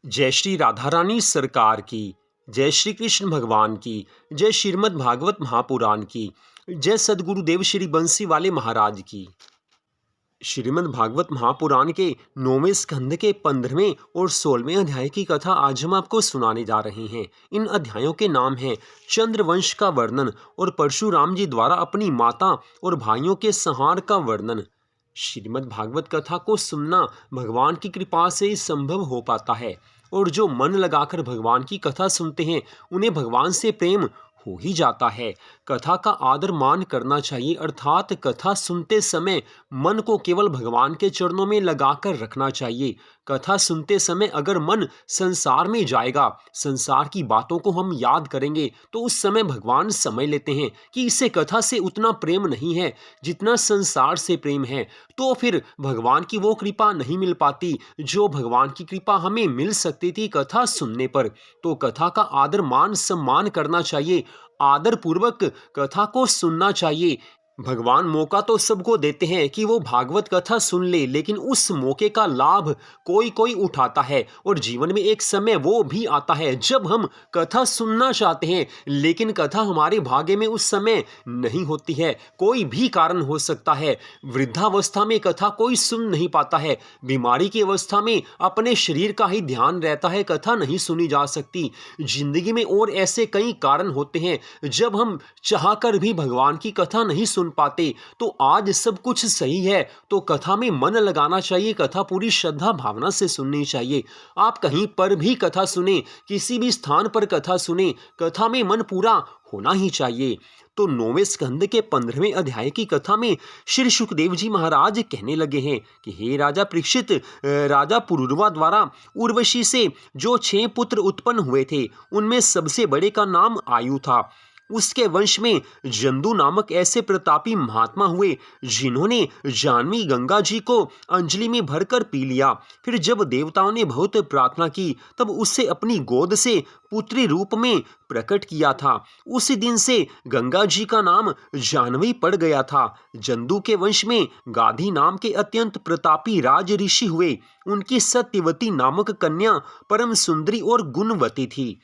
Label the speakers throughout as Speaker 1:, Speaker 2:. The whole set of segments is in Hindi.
Speaker 1: जय श्री राधा रानी सरकार की। जय श्री कृष्ण भगवान की। जय श्रीमद् भागवत महापुराण की। जय सदगुरुदेव श्री बंसी वाले महाराज की। श्रीमद् भागवत महापुराण के 9वें स्कंध के 15वें और 16वें अध्याय की कथा आज हम आपको सुनाने जा रहे हैं। इन अध्यायों के नाम हैं चंद्रवंश का वर्णन और परशुराम जी द्वारा अपनी माता और भाइयों के संहार का वर्णन। श्रीमद् भागवत कथा को सुनना भगवान की कृपा से ही संभव हो पाता है, और जो मन लगाकर भगवान की कथा सुनते हैं उन्हें भगवान से प्रेम हो ही जाता है। कथा का आदर मान करना चाहिए, अर्थात कथा सुनते समय मन को केवल भगवान के चरणों में लगाकर रखना चाहिए। कथा सुनते समय अगर मन संसार में जाएगा, संसार की बातों को हम याद करेंगे, तो उस समय भगवान समझ लेते हैं कि इसे कथा से उतना प्रेम नहीं है जितना संसार से प्रेम है। तो फिर भगवान की वो कृपा नहीं मिल पाती जो भगवान की कृपा हमें मिल सकती थी कथा सुनने पर। तो कथा का आदर मान सम्मान करना चाहिए, आदर पूर्वक कथा को सुनना चाहिए। भगवान मौका तो सबको देते हैं कि वो भागवत कथा सुन ले, लेकिन उस मौके का लाभ कोई कोई उठाता है, और जीवन में एक समय वो भी आता है जब हम कथा सुनना चाहते हैं लेकिन कथा हमारे भाग्य में उस समय नहीं होती है। कोई भी कारण हो सकता है। वृद्धावस्था में कथा कोई सुन नहीं पाता है, बीमारी की अवस्था में अपने शरीर का ही ध्यान रहता है, कथा नहीं सुनी जा सकती। जिंदगी में और ऐसे कई कारण होते हैं जब हम चाहकर भी भगवान की कथा नहीं सुन पाते। तो आज सब कुछ सही है तो कथा में मन लगाना चाहिए, कथा पूरी श्रद्धा भावना से सुननी चाहिए। आप कहीं पर भी कथा सुने, किसी भी स्थान पर कथा सुने, कथा में मन पूरा होना ही चाहिए। तो 9वें स्कंद के 15वें अध्याय की कथा में श्री सुखदेव जी महाराज कहने लगे हैं कि हे राजा परीक्षित, राजा पुरुरवा द्वारा उर्वशी से जो 6 पुत्र उत्पन्न हुए थे उनमें सबसे बड़े का नाम आयु था। उसके वंश में जंदू नामक ऐसे प्रतापी महात्मा हुए जिन्होंने जानवी गंगा जी को अंजलि में भरकर पी लिया। फिर जब देवताओं ने बहुत प्रार्थना की तब उससे अपनी गोद से पुत्री रूप में प्रकट किया था। उसी दिन से गंगा जी का नाम जानवी पड़ गया था। जंदू के वंश में गाधी नाम के अत्यंत प्रतापी राज ऋषि हुए। उनकी सत्यवती नामक कन्या परम सुंदरी और गुणवती थी।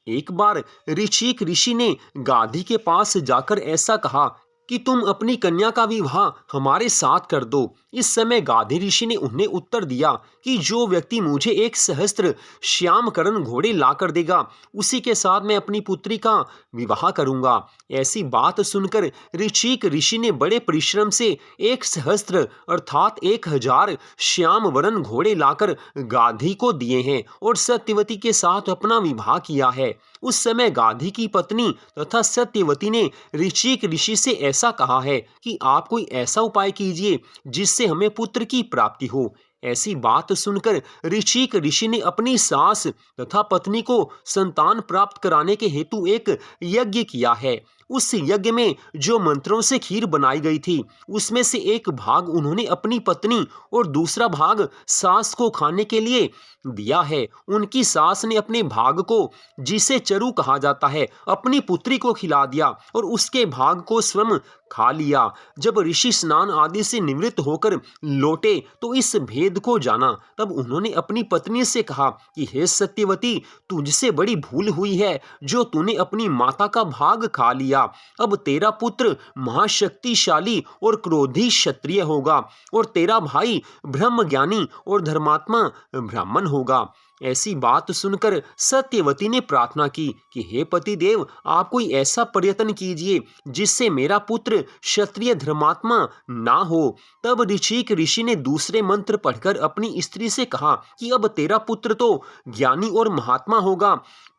Speaker 1: एक बार ऋषिक ऋषि ने गाधी के पास जाकर ऐसा कहा कि तुम अपनी कन्या का विवाह हमारे साथ कर दो। इस समय गाधी ऋषि ने उन्हें उत्तर दिया कि जो व्यक्ति मुझे 1 सहस्त्र श्यामकरण घोड़े लाकर देगा उसी के साथ मैं अपनी पुत्री का विवाह करूंगा। ऐसी बात सुनकर ऋषिक ऋषि ने बड़े परिश्रम से 1 सहस्त्र अर्थात 1000 श्याम वरण घोड़े लाकर गाधी को दिए हैं और सत्यवती के साथ अपना विवाह किया है। उस समय गाधी की पत्नी तथा सत्यवती ने ऋषिक ऋषि से ऐसा कहा है कि आप कोई ऐसा उपाय कीजिए जिससे हमें पुत्र की प्राप्ति हो। ऐसी बात सुनकर ऋषिक ऋषि ने अपनी सास तथा पत्नी को संतान प्राप्त कराने के हेतु एक यज्ञ किया है। उस यज्ञ में जो मंत्रों से खीर बनाई गई थी उसमें से एक भाग उन्होंने अपनी पत्नी और दूसरा भाग सास को खाने के लिए दिया है। उनकी सास ने अपने भाग को, जिसे चरु कहा जाता है, अपनी पुत्री को खिला दिया और उसके भाग को स्वयं खा लिया। जब ऋषि स्नान आदि से निवृत्त होकर लौटे तो इस भेद को जाना। तब उन्होंने अपनी पत्नी से कहा कि हे सत्यवती, तुझसे बड़ी भूल हुई है जो तूने अपनी माता का भाग खा लिया। अब तेरा पुत्र महाशक्तिशाली और क्रोधी क्षत्रिय होगा और तेरा भाई ब्रह्मज्ञानी और धर्मात्मा ब्राह्मण होगा। ऐसी बात सुनकर सत्यवती ने प्रार्थना की कि हे पतिदेव, आप कोई ऐसा प्रयत्न कीजिए जिससे मेरा पुत्र क्षत्रिय धर्मात्मा ना हो। तब ऋषिक ऋषि ने दूसरे मंत्र पढ़कर अपनी स्त्री से कहा कि अब तेरा पुत्र तो ज्ञानी और महात्मा होगा,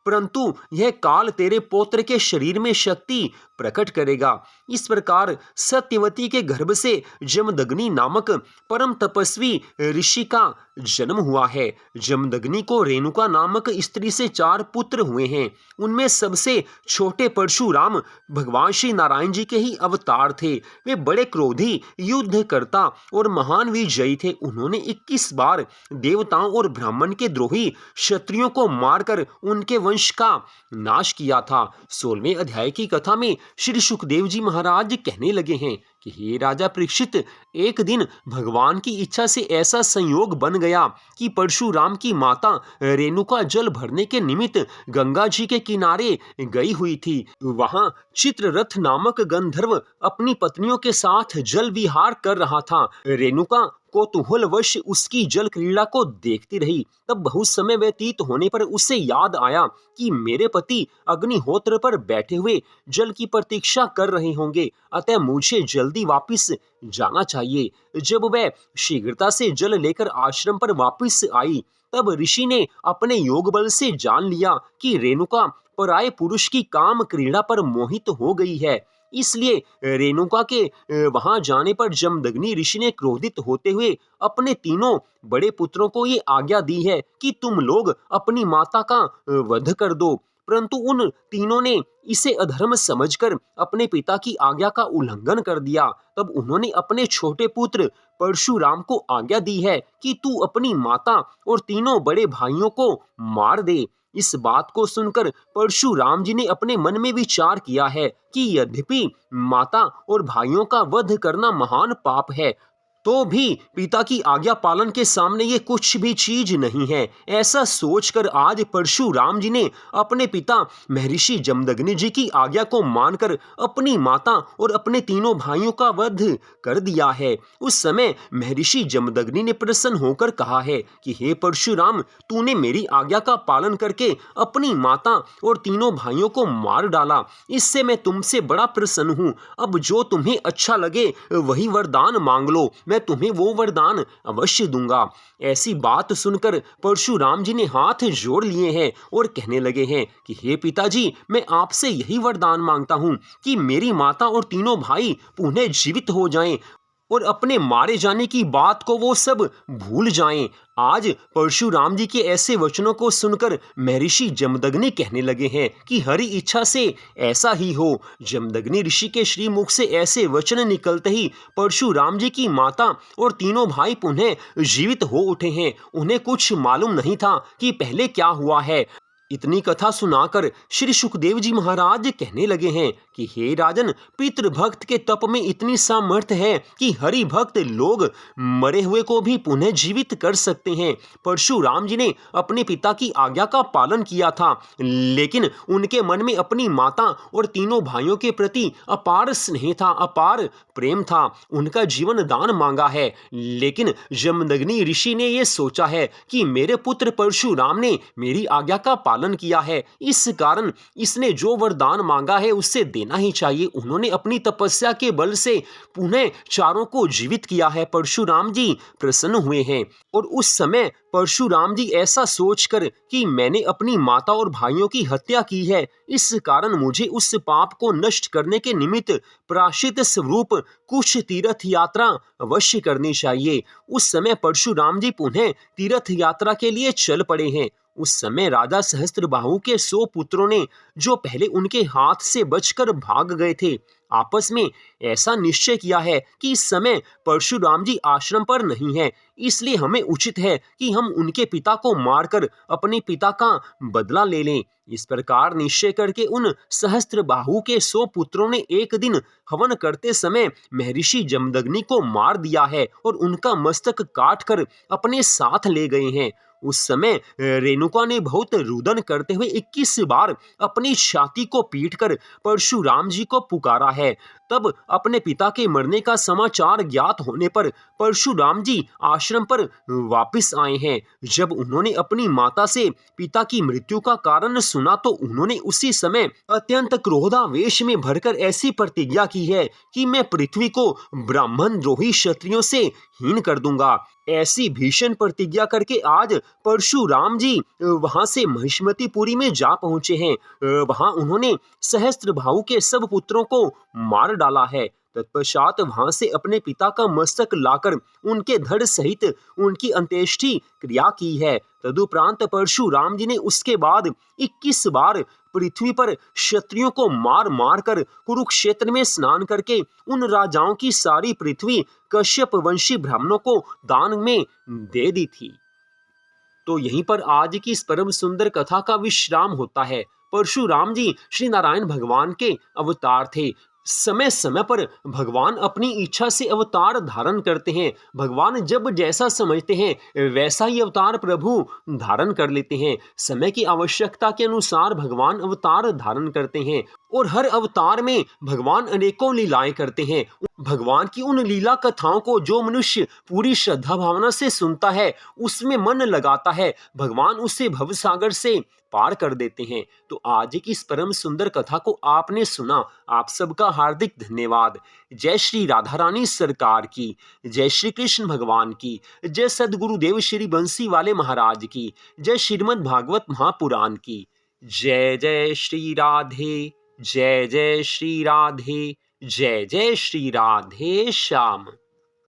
Speaker 1: परंतु यह काल तेरे पौत्र के शरीर में शक्ति प्रकट करेगा। इस प्रकार सत्यवती के गर्भ से जमदग्नि नामक परम तपस्वी ऋषि का जन्म हुआ है। जमदग्नि को रेणुका नामक स्त्री से 4 पुत्र हुए हैं। उनमें सबसे छोटे परशुराम भगवान श्री नारायण जी के ही अवतार थे। वे बड़े क्रोधी, युद्धकर्ता और महान विजयी थे। उन्होंने 21 बार देवताओं और ब्राह्मण के द्रोही क्षत्रियों को मारकर उनके वंश का नाश किया था। 16वें अध्याय की कथा में श्री सुखदेव जी महाराज कहने लगे हैं कि हे राजा परीक्षित, एक दिन भगवान की इच्छा से ऐसा संयोग बन गया कि परशुराम की माता रेणुका जल भरने के निमित्त गंगा जी के किनारे गई हुई थी। वहां चित्ररथ नामक गंधर्व अपनी पत्नियों के साथ जल विहार कर रहा था। रेणुका कौतूहलवश उसकी जल क्रीड़ा को देखती रही। तब बहुत समय व्यतीत होने पर उसे याद आया कि मेरे पति अग्निहोत्र पर बैठे हुए जल की प्रतीक्षा कर रहे होंगे, अतः मुझे जल्दी वापस जाना चाहिए। जब वह शीघ्रता से जल लेकर आश्रम पर वापस आई, तब ऋषि ने अपने योग बल से जान लिया कि रेणुका पराये पुरुष की काम क्रीड़ा पर मोहित हो गई है। इसलिए रेणुका के वहां जाने पर जमदग्नि ऋषि ने क्रोधित होते हुए अपने तीनों बड़े पुत्रों को ये आज्ञा दी है कि तुम लोग अपनी माता का वध कर दो। परंतु उन तीनों ने इसे अधर्म समझकर अपने पिता की आज्ञा का उल्लंघन कर दिया। तब उन्होंने अपने छोटे पुत्र परशुराम को आज्ञा दी है कि तू अपनी माता और तीनों बड़े भाइयों को मार दे। इस बात को सुनकर परशुराम जी ने अपने मन में विचार किया है कि यद्यपि माता और भाइयों का वध करना महान पाप है, तो भी पिता की आज्ञा पालन के सामने ये कुछ भी चीज नहीं है। ऐसा सोचकर आज परशुराम जी ने अपने पिता महर्षि जमदग्नि जी की आज्ञा को मानकर अपनी माता और अपने तीनों भाइयों का वध कर दिया है। उस समय महर्षि जमदग्नि ने प्रसन्न होकर कहा है कि हे परशुराम, तूने मेरी आज्ञा का पालन करके अपनी माता और तीनों भाइयों को मार डाला, इससे मैं तुमसे बड़ा प्रसन्न हूँ। अब जो तुम्हें अच्छा लगे वही वरदान मांग लो, मैं तुम्हें वो वरदान अवश्य दूंगा। ऐसी बात सुनकर परशुराम जी ने हाथ जोड़ लिए हैं और कहने लगे हैं कि हे पिताजी, मैं आपसे यही वरदान मांगता हूं कि मेरी माता और तीनों भाई पुनः जीवित हो जाएं और अपने मारे जाने की बात को वो सब भूल जाएं। आज परशुराम जी के ऐसे वचनों को सुनकर महर्षि जमदग्नि कहने लगे हैं कि हरि इच्छा से ऐसा ही हो। जमदग्नि ऋषि के श्रीमुख से ऐसे वचन निकलते ही परशुराम जी की माता और तीनों भाई पुनः जीवित हो उठे हैं। उन्हें कुछ मालूम नहीं था कि पहले क्या हुआ है। इतनी कथा सुनाकर श्री सुखदेव जी महाराज कहने लगे हैं कि हे राजन, पितृभक्त के तप में इतनी सामर्थ्य है कि हरि भक्त लोग मरे हुए को भी पुनः जीवित कर सकते हैं। परशुराम जी ने अपने पिता की आज्ञा का पालन किया था, लेकिन उनके मन में अपनी माता और तीनों भाइयों के प्रति अपार स्नेह था, अपार प्रेम था। उनका जीवन दान मांगा है, लेकिन जमदग्नि ऋषि ने यह सोचा है कि मेरे पुत्र परशुराम ने मेरी आज्ञा का पालन किया है, इस कारण इसने जो वरदान मांगा है उससे देना ही चाहिए। उन्होंने अपनी तपस्या के बल से पुनः चारों को जीवित किया है। परशुराम जी प्रसन्न हुए हैं और उस समय परशुराम जी ऐसा सोचकर कि मैंने अपनी माता और भाइयों की हत्या की है, इस कारण मुझे उस पाप को नष्ट करने के निमित्त प्रायश्चित स्वरूप कुछ तीर्थ यात्रा अवश्य करनी चाहिए। उस समय परशुराम जी पुनः तीर्थ यात्रा के लिए चल पड़े हैं। उस समय राजा सहस्त्रबाहु के 100 पुत्रों ने, जो पहले उनके हाथ से बचकर भाग गए थे, आपस में ऐसा निश्चय किया है कि इस समय परशुराम जी आश्रम पर नहीं है, इसलिए हमें उचित है कि हम उनके पिता को मारकर अपने पिता का बदला ले लें। इस प्रकार निश्चय करके उन सहस्त्रबाहु के 100 पुत्रों ने एक दिन हवन करते समय महर्षि जमदग्नि को मार दिया है और उनका मस्तक काट कर अपने साथ ले गए हैं। उस समय रेणुका ने बहुत रुदन करते हुए 21 बार अपनी छाती को पीटकर परशुराम जी को पुकारा है। तब अपने पिता के मरने का समाचार ज्ञात होने पर परशुराम जी आश्रम पर वापस आए हैं। जब उन्होंने अपनी माता से पिता की मृत्यु का कारण सुना तो उन्होंने उसी समय अत्यंत क्रोधावेश में भरकर ऐसी प्रतिज्ञा की है कि मैं पृथ्वी को ब्राह्मण द्रोही क्षत्रियों से हीन कर दूंगा। ऐसी भीषण प्रतिज्ञा करके आज परशुराम जी वहां से महिष्मतीपुरी में जा पहुंचे हैं। वहां उन्होंने सहस्त्रबाहु के सब पुत्रों को मार डाला है। तत्पश्चात वहां से अपने पिता का मस्तक लाकर उनके धड़ सहित उनकी अंत्येष्टि क्रिया की है। तदुपरांत परशुराम जी ने उसके बाद 21 बार पृथ्वी पर क्षत्रियों को मार मार कर कुरुक्षेत्र में स्नान करके उन राजाओं की सारी पृथ्वी कश्यप वंशी ब्राह्मणों को दान में दे दी थी। तो यहीं पर आज की इस परम सुंदर कथा का विश्राम होता है। परशुराम जी श्री नारायण भगवान के अवतार थे। समय समय पर भगवान अपनी इच्छा से अवतार धारण करते हैं। भगवान जब जैसा समझते हैं वैसा ही अवतार प्रभु धारण कर लेते हैं। समय की आवश्यकता के अनुसार भगवान अवतार धारण करते हैं और हर अवतार में भगवान अनेकों लीलाएं करते हैं। भगवान की उन लीला कथाओं को जो मनुष्य पूरी श्रद्धा भावना से सुनता है, उसमें मन लगाता है, भगवान उसे भवसागर से पार कर देते हैं। तो आज की इस परम सुंदर कथा को आपने सुना, आप सबका हार्दिक धन्यवाद। जय श्री राधा रानी सरकार की, जय श्री कृष्ण भगवान की, जय सदगुरुदेव श्री बंसी वाले महाराज की, जय श्रीमद् भागवत महापुराण की। जय जय श्री राधे, जय जय श्री राधे, जय जय श्री राधे श्याम।